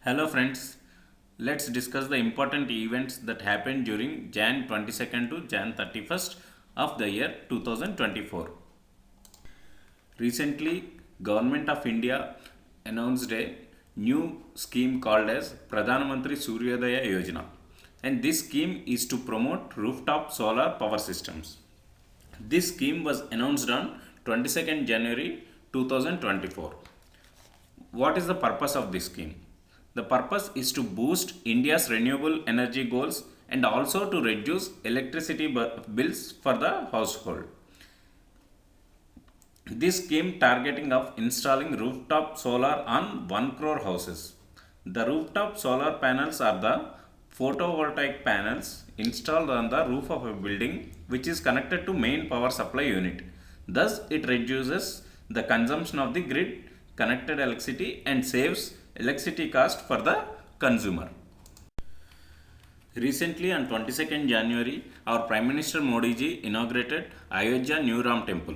Hello friends, let's discuss the important events that happened during Jan 22nd to Jan 31st of the year 2024. Recently, Government of India announced a new scheme called as Pradhan Mantri Suryodaya Yojana, and this scheme is to promote rooftop solar power systems. This scheme was announced on 22nd January 2024. What is the purpose of this scheme? The purpose is to boost India's renewable energy goals and also to reduce electricity bills for the household. This scheme targeting of installing rooftop solar on 1 crore houses. The rooftop solar panels are the photovoltaic panels installed on the roof of a building which is connected to main power supply unit. Thus, it reduces the consumption of the grid connected electricity and saves electricity cost for the consumer. Recently, on 22nd January, our Prime Minister Modi ji inaugurated Ayodhya New Ram Temple.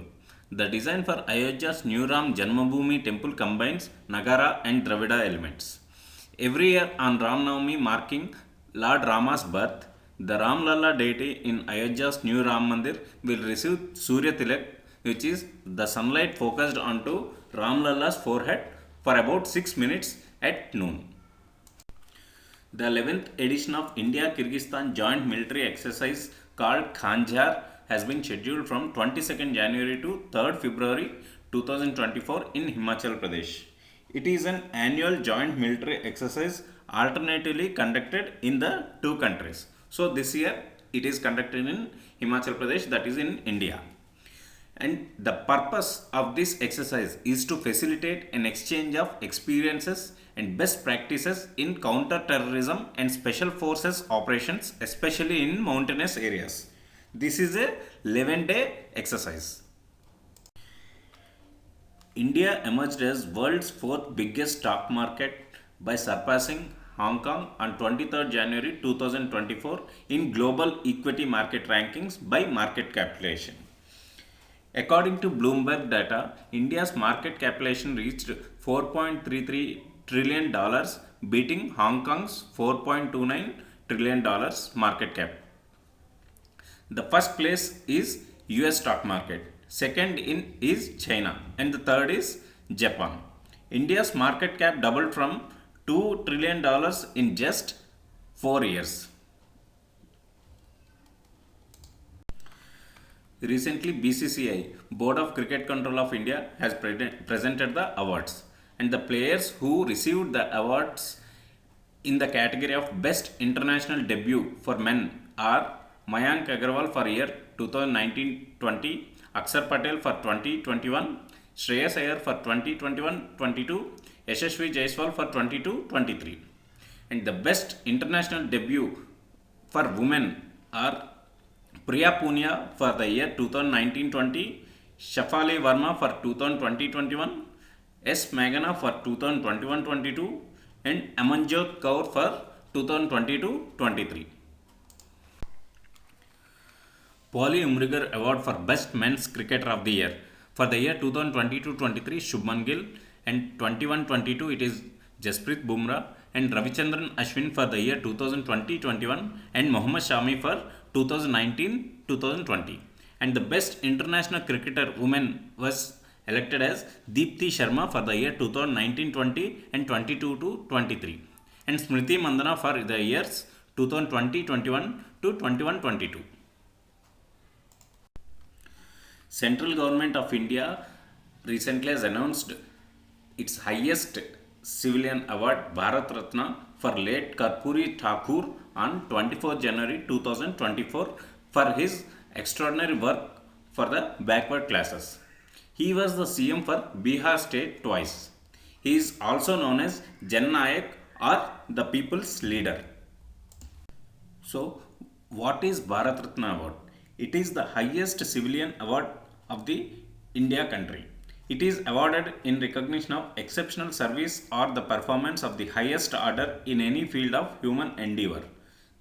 The design for Ayodhya's New Ram Janmabhoomi Temple combines Nagara and Dravida elements. Every year on Ram Navami marking Lord Rama's birth, the Ram Lalla deity in Ayodhya's new Ram Mandir will receive Surya Tilak, which is the sunlight focused onto Ram Lalla's forehead for about 6 minutes at noon. The 11th edition of India Kyrgyzstan joint military exercise called Khanjar has been scheduled from 22nd January to 3rd February 2024 in Himachal Pradesh. It is an annual joint military exercise alternatively conducted in the two countries. So this year it is conducted in Himachal Pradesh, that is in India. And the purpose of this exercise is to facilitate an exchange of experiences and best practices in counter-terrorism and special forces operations, especially in mountainous areas. This is a 11-day exercise. India emerged as world's fourth biggest stock market by surpassing Hong Kong on 23rd January 2024 in global equity market rankings by market capitalization. According to Bloomberg data, India's market capitalization reached $4.33 trillion, beating Hong Kong's $4.29 trillion market cap. The first place is US stock market, second is China, and the third is Japan. India's market cap doubled from $2 trillion in just 4 years. Recently, BCCI, Board of Cricket Control of India, has presented the awards, and the players who received the awards in the category of Best International Debut for Men are Mayank Agarwal for year 2019-20, Akshar Patel for 2021, Shreyas Iyer for 2021-22, Yashasvi Jaiswal for 22-23. And the Best International Debut for Women are Priya Punia for the year 2019-20, Shafali Verma for 2020-21, S. Meghana for 2021-22, and Amanjot Kaur for 2022-23. Paulie Umrigar Award for Best Men's Cricketer of the Year. For the year 2022-23, Shubman Gill, and 21-22 it is Jasprit Bumrah, and Ravichandran Ashwin for the year 2020-21, and Mohammad Shami for 2019-2020. And the Best International Cricketer Woman was elected as Deepthi Sharma for the year 2019-20 and 22-23, and Smriti Mandana for the years 2020-21 to 21-22. Central Government of India recently has announced its highest civilian award, Bharat Ratna, for late Karpuri Thakur on 24 January 2024 for his extraordinary work for the backward classes. He was the CM for Bihar state twice. He is also known as Jan Nayak or the People's Leader. So, what is Bharat Ratna Award? It is the highest civilian award of the India country. It is awarded in recognition of exceptional service or the performance of the highest order in any field of human endeavor.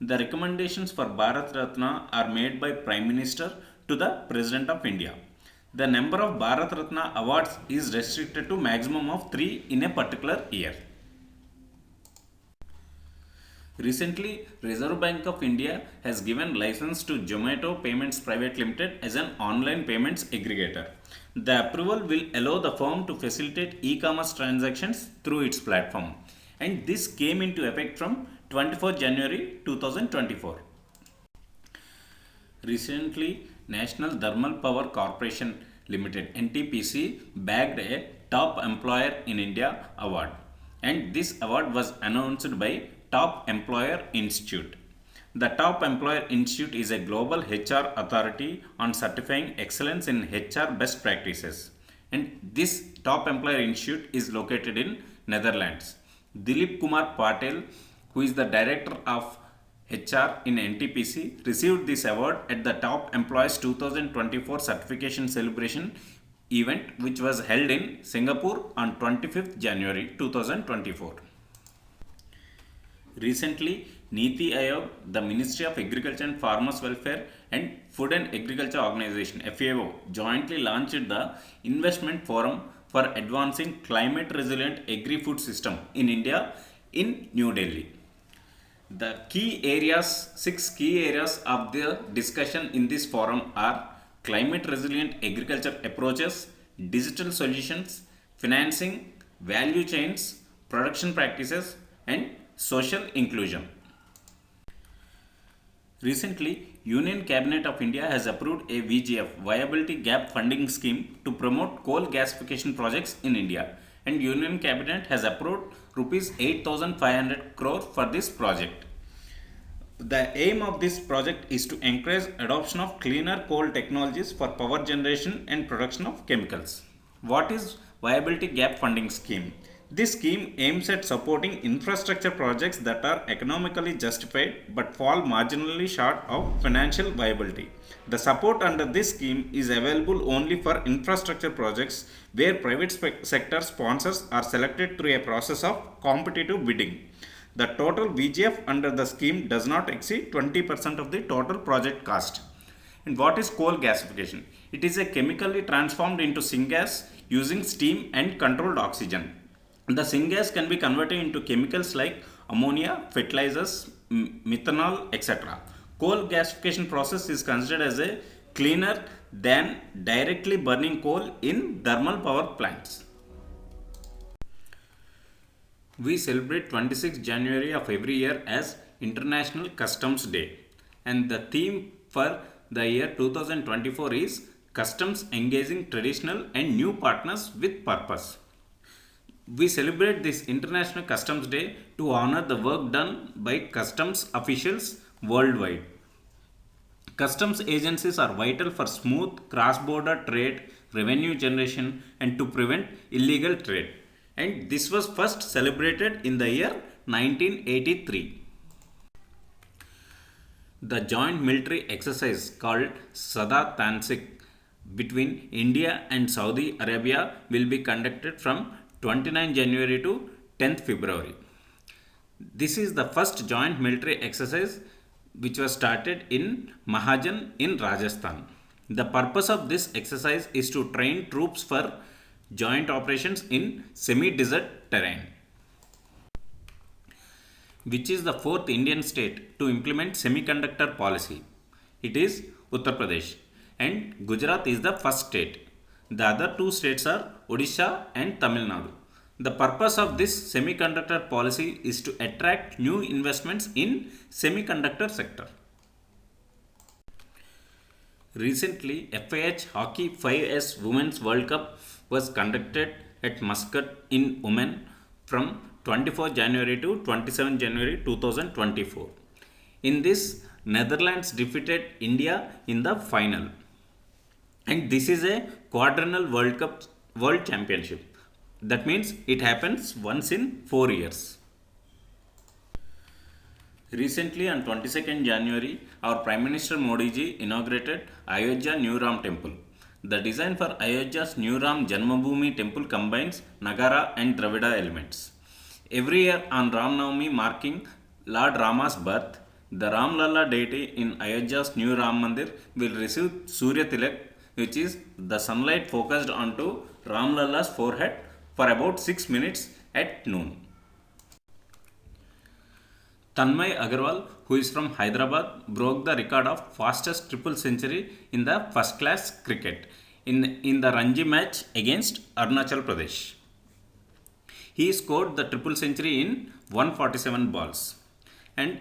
The recommendations for Bharat Ratna are made by Prime Minister to the President of India. The number of Bharat Ratna awards is restricted to maximum of 3 in a particular year. Recently, Reserve Bank of India has given license to Zomato Payments Private Limited as an online payments aggregator. The approval will allow the firm to facilitate e-commerce transactions through its platform. And this came into effect from 24 January 2024. Recently, National Thermal Power Corporation Limited (NTPC) bagged a Top Employer in India award, and this award was announced by Top Employer Institute. The Top Employer Institute is a global HR authority on certifying excellence in HR best practices, and this Top Employer Institute is located in Netherlands. Dilip Kumar Patel, who is the director of HR in NTPC, received this award at the Top Employees 2024 certification celebration event, which was held in Singapore on 25th January 2024. Recently, Niti Aayog, the Ministry of Agriculture and Farmers Welfare and Food and Agriculture Organization (FAO) jointly launched the Investment Forum for Advancing Climate Resilient Agri-Food System in India in New Delhi. Six key areas of the discussion in this forum are climate resilient agriculture approaches, digital solutions, financing, value chains, production practices, and social inclusion. Recently, Union Cabinet of India has approved a VGF Viability Gap Funding Scheme to promote coal gasification projects in India, and Union Cabinet has approved rupees 8,500 crore for this project. The aim of this project is to encourage adoption of cleaner coal technologies for power generation and production of chemicals. What is Viability Gap Funding Scheme? This scheme aims at supporting infrastructure projects that are economically justified but fall marginally short of financial viability. The support under this scheme is available only for infrastructure projects where private sector sponsors are selected through a process of competitive bidding. The total VGF under the scheme does not exceed 20% of the total project cost. And what is coal gasification? It is a chemically transformed into syngas using steam and controlled oxygen. The syngas can be converted into chemicals like ammonia, fertilizers, methanol, etc. Coal gasification process is considered as a cleaner than directly burning coal in thermal power plants. We celebrate 26th January of every year as International Customs Day, and the theme for the year 2024 is Customs Engaging Traditional and New Partners with Purpose. We celebrate this International Customs Day to honor the work done by customs officials worldwide. Customs agencies are vital for smooth cross-border trade, revenue generation, and to prevent illegal trade. And this was first celebrated in the year 1983. The joint military exercise called Sada Tansik between India and Saudi Arabia will be conducted from 29 January to 10th February. This is the first joint military exercise which was started in Mahajan in Rajasthan. The purpose of this exercise is to train troops for joint operations in semi-desert terrain. Which is the fourth Indian state to implement semiconductor policy? It is Uttar Pradesh, and Gujarat is the first state. The other two states are Odisha and Tamil Nadu. The purpose of this semiconductor policy is to attract new investments in semiconductor sector. Recently, FIH Hockey 5S Women's World Cup was conducted at Muscat in Oman from 24 January to 27 January 2024. In this, Netherlands defeated India in the final. And this is a quadrennial World Cup World Championship. That means it happens once in 4 years. Recently on 22nd January, our Prime Minister Modi ji inaugurated Ayodhya New Ram Temple. The design for Ayodhya's New Ram Janmabhoomi Temple combines Nagara and Dravida elements. Every year on Ram Navami marking Lord Rama's birth, the Ram Lalla deity in Ayodhya's new Ram Mandir will receive Surya Tilak, which is the sunlight focused onto Ram Lalla's forehead for about 6 minutes at noon. Tanmay Agarwal, who is from Hyderabad, broke the record of fastest triple century in the first class cricket in the Ranji match against Arunachal Pradesh. He scored the triple century in 147 balls, and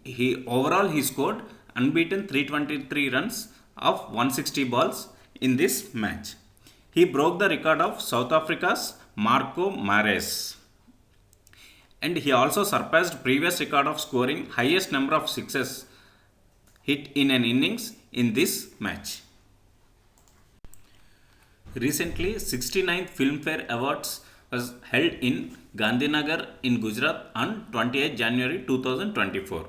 he scored unbeaten 323 runs of 160 balls in this match. He broke the record of South Africa's Marco Mares, and he also surpassed previous record of scoring highest number of sixes hit in an innings in this match. Recently, 69th Filmfare Awards was held in Gandhinagar in Gujarat on 28 January 2024,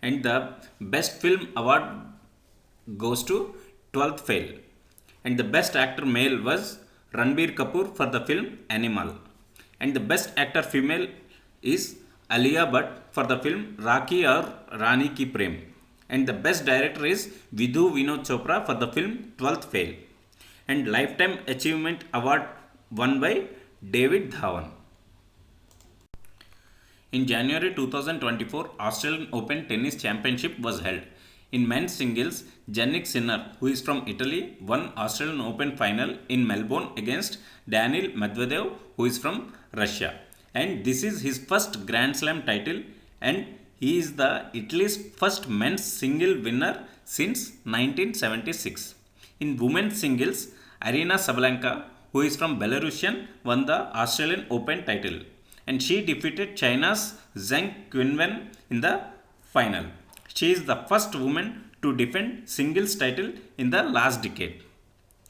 and the Best Film Award goes to 12th Fail, and the Best Actor Male was Ranbir Kapoor for the film Animal, and the Best Actor Female is Alia Bhatt for the film Rakhi or Rani Ki Prem, and the Best Director is Vidhu Vinod Chopra for the film 12th Fail, and Lifetime Achievement Award won by David Dhawan. In January 2024, Australian Open Tennis Championship was held. In men's singles, Jannik Sinner, who is from Italy, won Australian Open final in Melbourne against Daniil Medvedev, who is from Russia. And this is his first Grand Slam title, and he is the Italy's first men's single winner since 1976. In women's singles, Arina Sabalenka, who is from Belarusian, won the Australian Open title, and she defeated China's Zheng Qinwen in the final. She is the first woman to defend singles title in the last decade.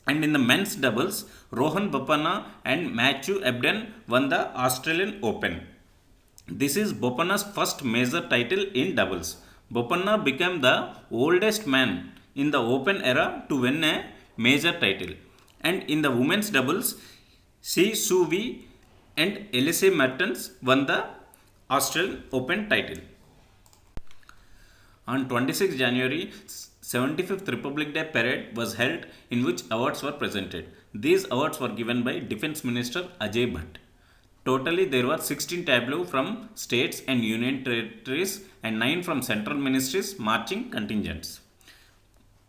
And in the men's doubles, Rohan Bopanna and Matthew Ebden won the Australian Open. This is Bopanna's first major title in doubles. Bopanna became the oldest man in the Open era to win a major title. And in the women's doubles, Si Su Wei and Elise Mertens won the Australian Open title. On 26 January, 75th Republic Day parade was held in which awards were presented. These awards were given by Defence Minister Ajay Bhatt. Totally there were 16 tableaux from states and union territories and 9 from central ministries marching contingents.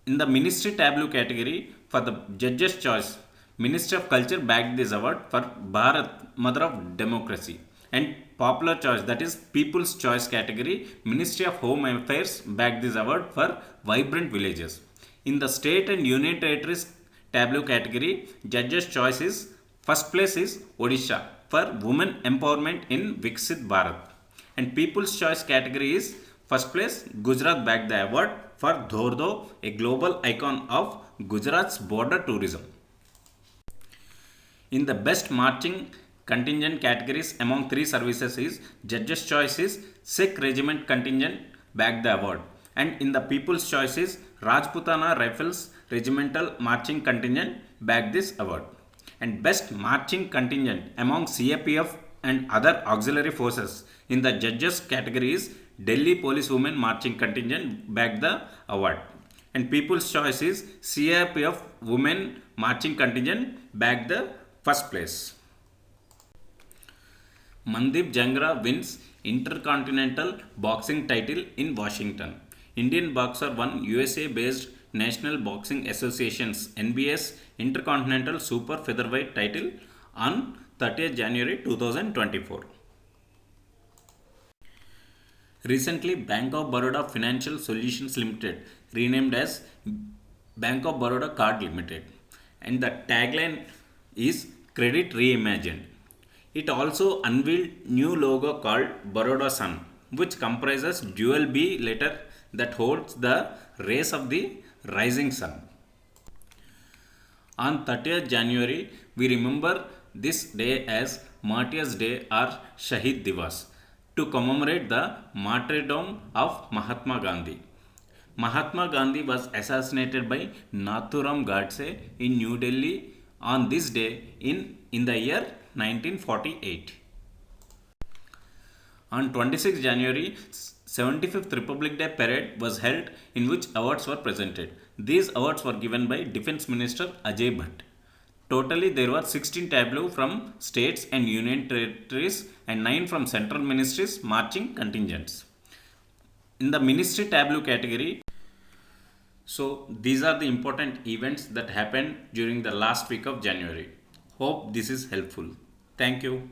In the ministry tableau category, for the judges' choice, Ministry of Culture bagged this award for Bharat, Mother of Democracy. And popular choice, that is People's Choice category, Ministry of Home Affairs bagged this award for Vibrant Villages. In the state and union territories tableau category, judges' choice is first place is Odisha for Women Empowerment in Viksit Bharat. And People's Choice category is first place Gujarat bagged the award for Dhordo, a global icon of Gujarat's border tourism. In the best marching contingent categories among 3 services is Judges' Choice is Sikh Regiment Contingent bagged the award, and in the People's Choice is Rajputana Rifles Regimental Marching Contingent bagged this award. And best marching contingent among CAPF and other auxiliary forces in the judges category is Delhi Police Women Marching Contingent bagged the award, and People's Choice is CAPF Women Marching Contingent bagged the first place. Mandeep Jangra wins Intercontinental Boxing title in Washington. Indian boxer won USA-based National Boxing Association's NBS Intercontinental Super Featherweight title on 30th January 2024. Recently, Bank of Baroda Financial Solutions Limited renamed as Bank of Baroda Card Limited, and the tagline is Credit Reimagined. It also unveiled new logo called Baroda Sun, which comprises dual B letter that holds the rays of the rising sun. On 30th January, we remember this day as Martyrs' Day or Shahid Divas to commemorate the martyrdom of Mahatma Gandhi. Mahatma Gandhi was assassinated by Nathuram Godse in New Delhi on this day in the year 1948. On 26 January, 75th Republic Day parade was held in which awards were presented. These awards were given by Defence Minister Ajay Bhatt. Totally there were 16 tableaux from states and union territories and 9 from central ministries marching contingents. In the Ministry Tableau category, so these are the important events that happened during the last week of January. Hope this is helpful. Thank you.